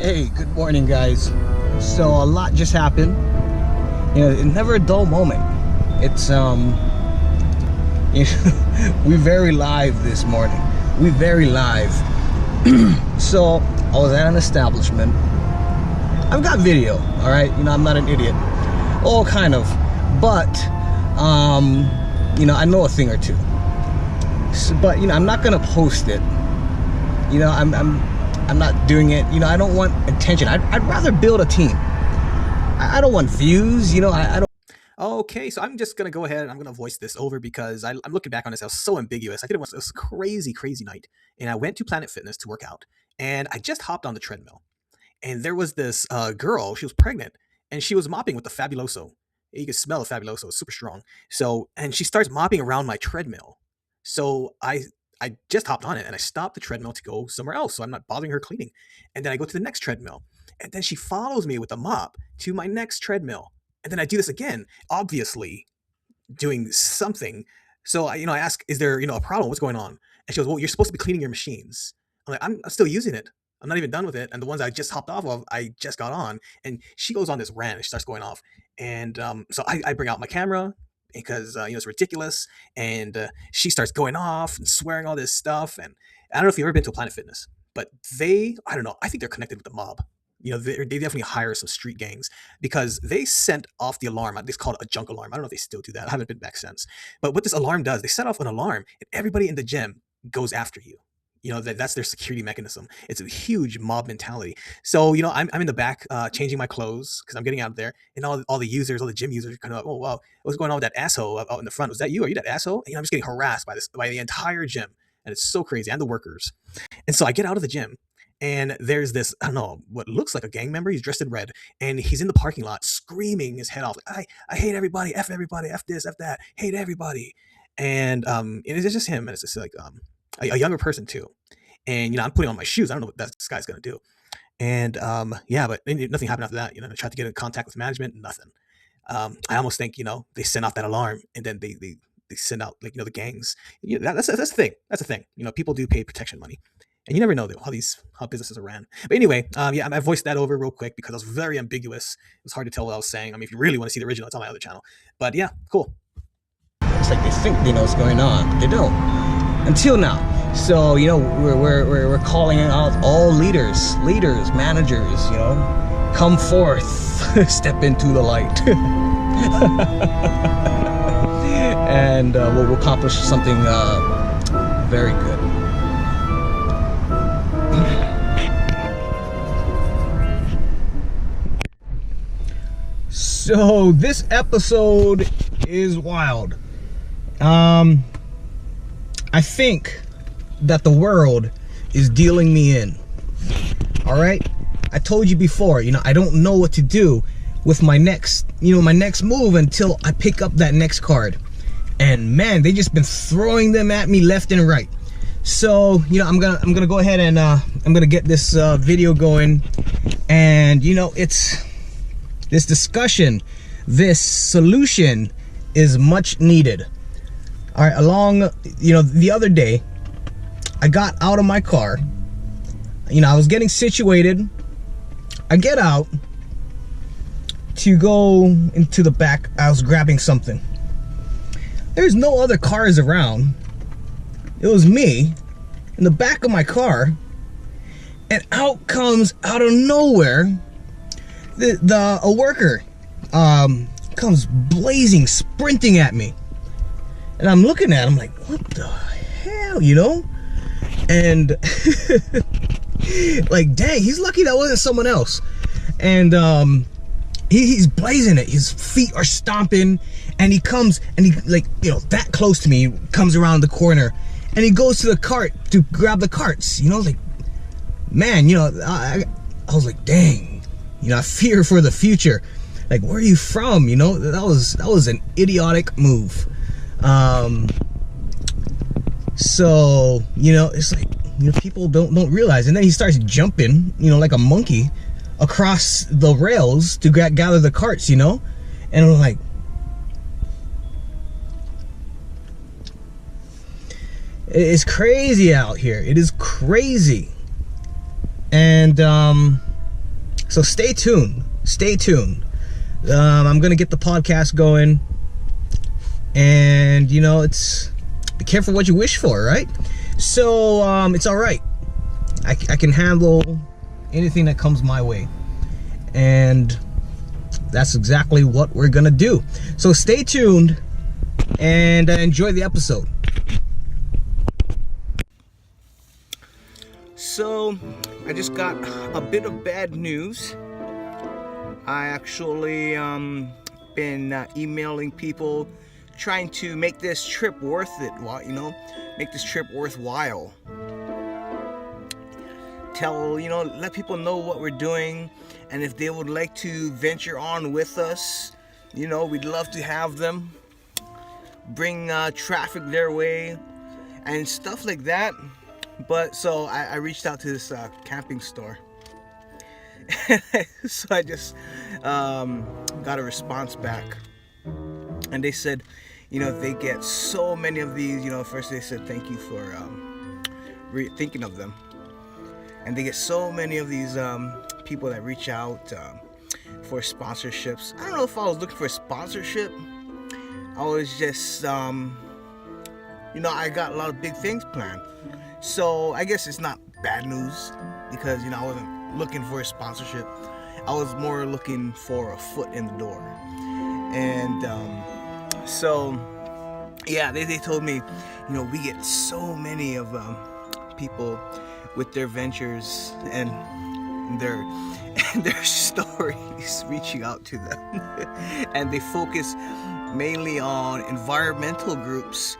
Hey, good morning, guys. So a lot just happened. You know, it's never a dull moment. It's we very live this morning. We very live. So I was at an establishment. I've got video, all right. You know, I'm not an idiot. Oh, kind of, but you know, I know a thing or two. So, but you know, I'm not gonna post it. You know, I'm not doing it. You know, I don't want attention. I'd rather build a team. I don't want views. You know, I don't. Okay, so I'm just gonna go ahead and I'm gonna voice this over because I'm looking back on this. I was so ambiguous. I did it once. It was a crazy night, and I went to Planet Fitness to work out, and I just hopped on the treadmill, and there was this girl. She was pregnant, and she was mopping with the Fabuloso. You could smell the Fabuloso; it's super strong. So, and she starts mopping around my treadmill. So I just hopped on it and I stopped the treadmill to go somewhere else, so I'm not bothering her cleaning. And then I go to the next treadmill, and then she follows me with the mop to my next treadmill. And then I do this again, obviously doing something. So I ask, "Is there a problem? What's going on?" And she goes, "Well, you're supposed to be cleaning your machines." I'm like, "I'm still using it. I'm not even done with it. And the ones I just hopped off of, I just got on." And she goes on this rant. And she starts going off, and so I bring out my camera because it's ridiculous. And she starts going off and swearing all this stuff. And I don't know if you've ever been to a Planet Fitness, but I don't know. I think they're connected with the mob. They definitely hire some street gangs because they sent off the alarm. It's called a junk alarm. I don't know if they still do that. I haven't been back since. But what this alarm does, they set off an alarm and everybody in the gym goes after you. That's their security mechanism. It's a huge mob mentality. So I'm in the back changing my clothes because I'm getting out of there, and all the users, all the gym users, are kind of like, "Oh wow, what's going on with that asshole out in the front? Was that you? Are you that asshole?" And I'm just getting harassed by the entire gym, and it's so crazy, and the workers. And so I get out of the gym, and there's this, I don't know, what looks like a gang member. He's dressed in red, and he's in the parking lot screaming his head off, like, I hate everybody, F this, F that, hate everybody. And it's just him, and it's just like a younger person too. And I'm putting on my shoes. I don't know what this guy's gonna do. And yeah, but nothing happened after that. I tried to get in contact with management, nothing. I almost think they sent off that alarm, and then they send out, like, the gangs. That's the thing. That's the thing. People do pay protection money, and you never know though how businesses are ran. But anyway, yeah, I voiced that over real quick because I was very ambiguous. It was hard to tell what I was saying. I mean, if you really want to see the original, it's on my other channel. But yeah, cool. It's like they think they know what's going on, but they don't. Until now. So we're calling out all leaders, managers. Come forth, step into the light, and we'll accomplish something very good. So this episode is wild. I think that the world is dealing me in. All right, I told you before, I don't know what to do with my next move until I pick up that next card. And man, they just been throwing them at me left and right. So I'm gonna go ahead and I'm gonna get this video going. And it's this discussion, this solution is much needed. All right, the other day, I got out of my car. I was getting situated. I get out to go into the back. I was grabbing something. There's no other cars around. It was me in the back of my car, and out of nowhere, a worker comes blazing, sprinting at me. And I'm looking at him like, what the hell, And like, dang, he's lucky that wasn't someone else. And he's blazing it. His feet are stomping, and he comes, and he, like, that close to me, comes around the corner, and he goes to the cart to grab the carts. Like, man, I was like, dang, I fear for the future. Like, where are you from? That was an idiotic move. So it's like, people don't realize. And then he starts jumping, like a monkey across the rails to gather the carts, and I'm like, it's crazy out here. It is crazy. And So stay tuned. I'm gonna get the podcast going, and it's be careful what you wish for, right? So it's all right. I can handle anything that comes my way, and that's exactly what we're gonna do. So stay tuned and enjoy the episode. So I just got a bit of bad news. I actually been emailing people trying to make this trip worth it, make this trip worthwhile. Let people know what we're doing, and if they would like to venture on with us, we'd love to have them. Bring traffic their way and stuff like that. But so I reached out to this camping store. So I just got a response back, and they said, they get so many of these. First they said thank you for thinking of them, and they get so many of these people that reach out for sponsorships. I don't know if I was looking for a sponsorship. I was just I got a lot of big things planned, so I guess it's not bad news, because I wasn't looking for a sponsorship. I was more looking for a foot in the door. And so yeah, they told me, we get so many of people with their ventures and their stories reaching out to them. And they focus mainly on environmental groups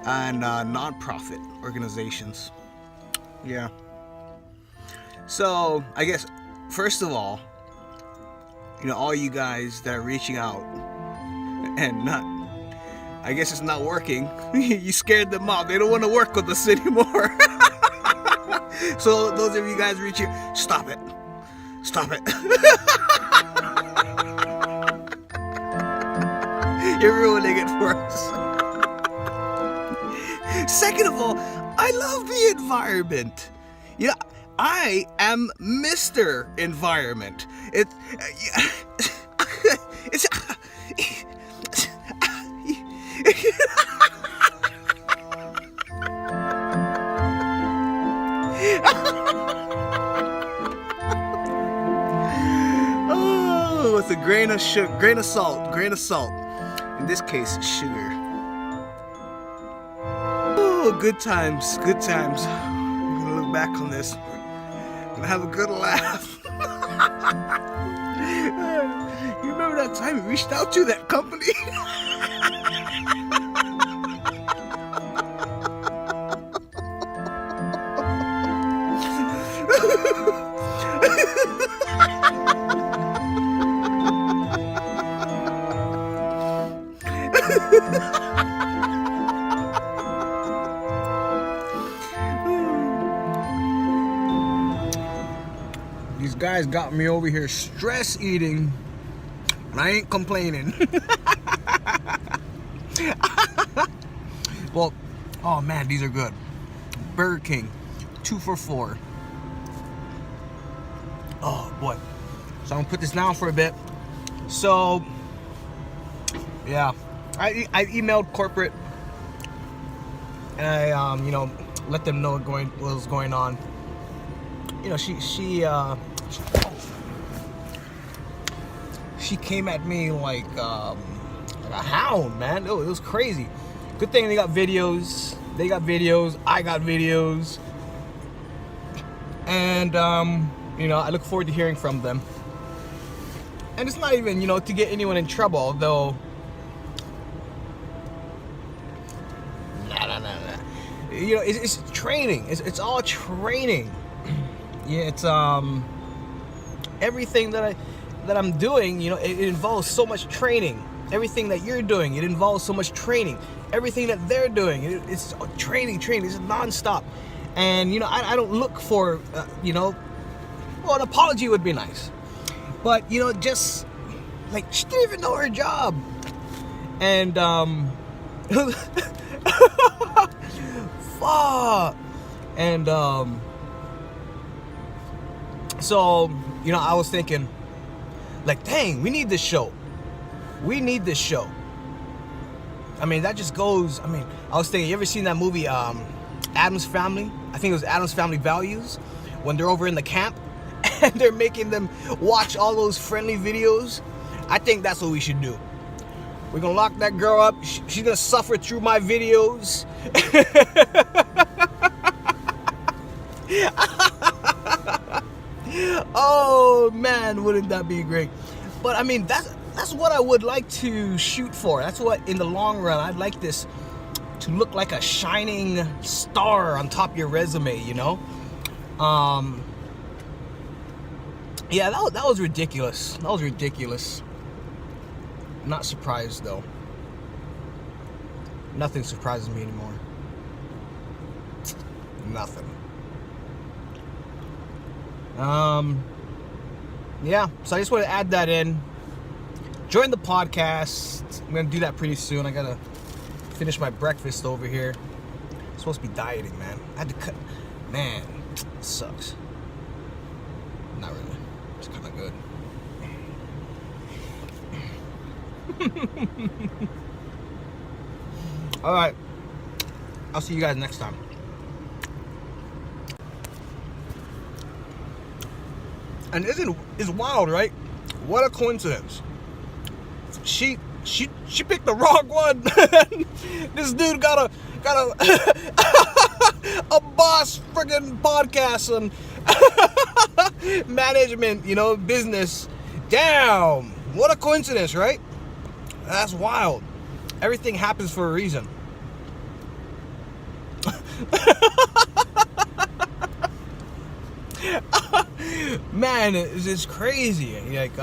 and non-profit organizations. Yeah. So I guess first of all, all you guys that are reaching out and I guess it's not working. You scared them off. They don't want to work with us anymore. So those of you guys reaching, stop it. You're ruining it for us. Second of all, I love the environment. I am Mr. Environment. It's oh, with a grain of salt. In this case, sugar. Oh, good times. I'm gonna look back on this. I'm gonna have a good laugh. You remember that time we reached out to that company? These guys got me over here stress eating, and I ain't complaining. Well, oh man, these are good. Burger King, 2 for $4. Oh boy. So I'm gonna put this down for a bit. So yeah, I emailed corporate, and I let them know what was going on. She came at me like a hound, man. It was crazy. Good thing they got videos. I got videos. And I look forward to hearing from them. And it's not even, to get anyone in trouble, although nah. It's training. It's all training. Yeah, it's everything that I'm doing, it involves so much training. Everything that you're doing, it involves so much training. Everything that they're doing, it's training. It's nonstop. And I don't look for an apology would be nice, but just like she didn't even know her job. And fuck. And So, you know, I was thinking, like, dang, we need this show. We need this show. I mean, that just goes, I mean, I was thinking, you ever seen that movie, Addams Family? I think it was Addams Family Values, when they're over in the camp and they're making them watch all those friendly videos. I think that's what we should do. We're gonna lock that girl up. She's gonna suffer through my videos. Oh man, wouldn't that be great? But I mean, that's what I would like to shoot for. That's what, in the long run, I'd like this to look like a shining star on top of your resume, you know? Yeah, that was ridiculous. That was ridiculous. Not surprised though. Nothing surprises me anymore. Nothing. Yeah, so I just want to add that in. Join the podcast. I'm gonna do that pretty soon. I gotta finish my breakfast over here. I'm supposed to be dieting, man. I had to cut. Man, it sucks. Not really. It's kind of good. All right. I'll see you guys next time. And it's wild, right? What a coincidence. She picked the wrong one. This dude got a boss friggin' podcast on management, you know, business. Damn, what a coincidence, right? That's wild. Everything happens for a reason. Man, it's crazy. Like,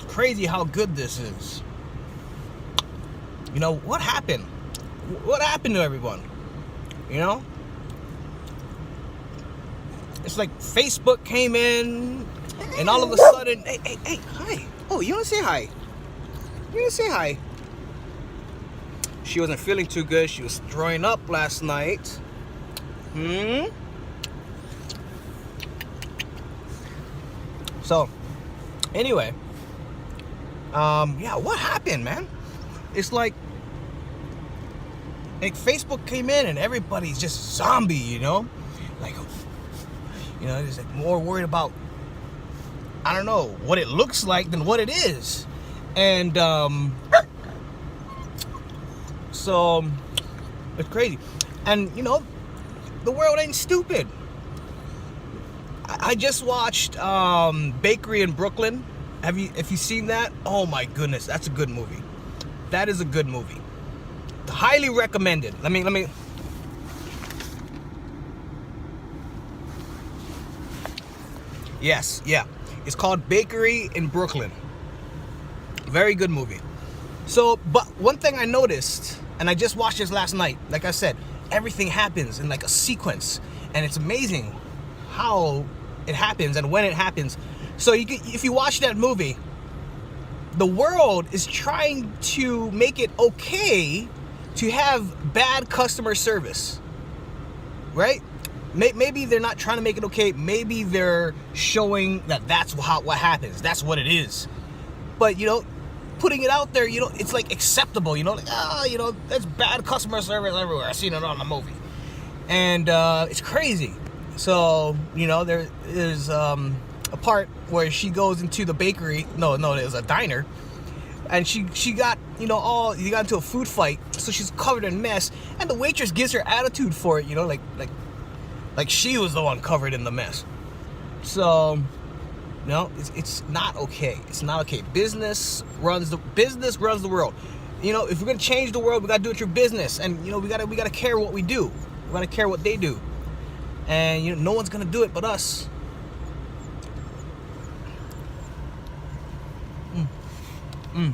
crazy how good this is. You know, what happened? What happened to everyone? You know? It's like Facebook came in, and all of a sudden, hey, hi. Oh, you want to say hi? You want to say hi? She wasn't feeling too good. She was throwing up last night. So, anyway, yeah, what happened, man? It's like Facebook came in and everybody's just zombie, you know? Like, you know, it's like more worried about, I don't know, what it looks like than what it is. And, so, it's crazy. And, you know, the world ain't stupid. I just watched Bakery in Brooklyn. Have you seen that? Oh my goodness, that's a good movie. That is a good movie. Highly recommended. Let me. Yes, yeah. It's called Bakery in Brooklyn. Very good movie. So, but one thing I noticed, and I just watched this last night, like I said, everything happens in like a sequence, and it's amazing how it happens and when it happens. So if you watch that movie, the world is trying to make it okay to have bad customer service, right? Maybe they're not trying to make it okay. Maybe they're showing that that's what happens. That's what it is. But, you know, putting it out there, you know, it's like acceptable, you know, like, you know, that's bad customer service everywhere. I've seen it on the movie. And it's crazy. So, you know, there's a part where she goes into the bakery. No, it was a diner. And she got, you know, you got into a food fight. So she's covered in mess. And the waitress gives her attitude for it, you know, like she was the one covered in the mess. So, no, it's not okay. It's not okay. Business runs the world. You know, if we're gonna change the world, we gotta do it through business. And, you know, we gotta care what we do. We gotta care what they do. And, you know, no one's gonna do it but us. Mm.